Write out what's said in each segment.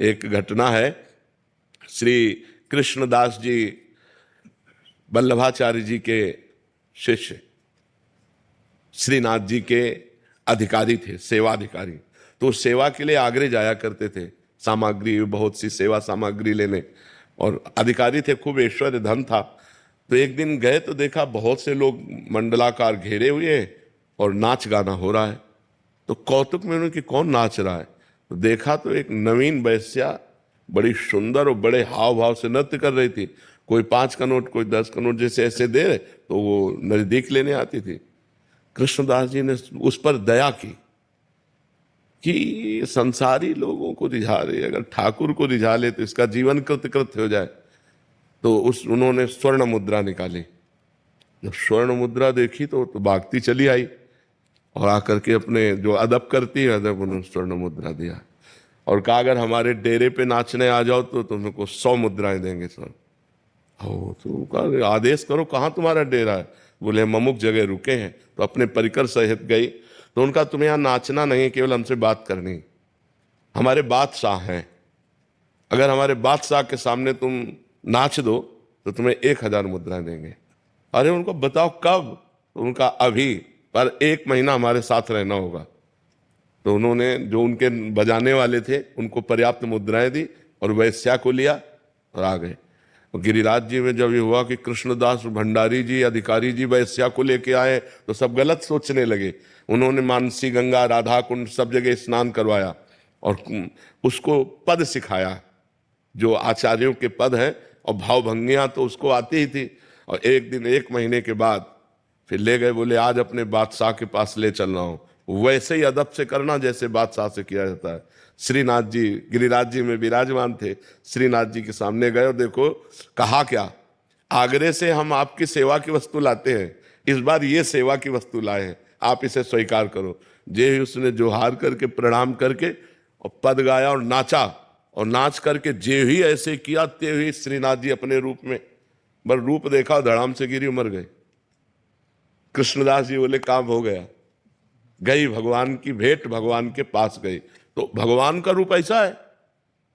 एक घटना है। श्री कृष्णदास जी वल्लभाचार्य जी के शिष्य श्रीनाथ जी के अधिकारी थे, सेवाधिकारी। तो सेवा के लिए आगरे जाया करते थे, सामग्री, बहुत सी सेवा सामग्री लेने, और अधिकारी थे, खूब ऐश्वर्य धन था। तो एक दिन गए तो देखा बहुत से लोग मंडलाकार घेरे हुए हैं और नाच गाना हो रहा है। तो कौतुक में उन्होंने कि कौन नाच रहा है, तो देखा तो एक नवीन वैश्या बड़ी सुंदर और बड़े हाव भाव से नृत्य कर रही थी। कोई 5 का नोट, कोई 10 का नोट जैसे ऐसे दे रहे, तो वो नजदीक लेने आती थी। कृष्णदास जी ने उस पर दया की कि संसारी लोगों को रिझा रहे, अगर ठाकुर को रिझा ले तो इसका जीवन कृतकृत्य हो जाए। तो उन्होंने स्वर्ण मुद्रा निकाली। जब स्वर्ण मुद्रा देखी तो भागती चली आई और आकर के अपने जो अदब करती है अदब, उन्होंने स्वर्ण मुद्रा दिया और कहा अगर हमारे डेरे पे नाचने आ जाओ तो तुमको 100 मुद्राएं देंगे सर। हो तो कहा आदेश करो, कहाँ तुम्हारा डेरा है? बोले हम अमुक जगह रुके हैं। तो अपने परिकर सहित गई। तो उनका तुम्हें यहाँ नाचना नहीं, केवल हमसे बात करनी। हमारे बादशाह हैं, अगर हमारे बादशाह के सामने तुम नाच दो तो तुम्हें 1000 मुद्राएं देंगे। अरे उनको बताओ कब? तो उनका अभी, पर 1 महीना हमारे साथ रहना होगा। तो उन्होंने जो उनके बजाने वाले थे उनको पर्याप्त मुद्राएं दी और वैश्या को लिया और आ गए। गिरिराज जी में जब ये हुआ कि कृष्णदास भंडारी जी अधिकारी जी वैश्या को लेके आए तो सब गलत सोचने लगे। उन्होंने मानसी गंगा, राधा कुंड सब जगह स्नान करवाया और उसको पद सिखाया, जो आचार्यों के पद हैं, और भावभंगियां तो उसको आती ही थी। और एक दिन 1 महीने के बाद फिर ले गए, बोले आज अपने बादशाह के पास ले चल रहा हूं। वैसे ही अदब से करना जैसे बादशाह से किया जाता है। श्रीनाथ जी गिरिराज जी में विराजमान थे, श्रीनाथ जी के सामने गए और देखो कहा क्या, आगरे से हम आपकी सेवा की वस्तु लाते हैं, इस बार ये सेवा की वस्तु लाए हैं, आप इसे स्वीकार करो। जे उसने जोहार करके प्रणाम करके और पद गाया और नाचा, और नाच करके जे ही ऐसे किया ते ही श्रीनाथ जी अपने रूप में, बस रूप देखा धड़ाम से गिरी, मर गए। कृष्णदास जी बोले काम हो गया, गई भगवान की भेंट, भगवान के पास गई। तो भगवान का रूप ऐसा है,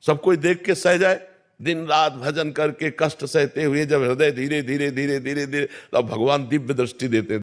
सब कोई देख के सह जाए। दिन रात भजन करके कष्ट सहते हुए जब हृदय धीरे धीरे धीरे धीरे धीरे, तब भगवान दिव्य दृष्टि देते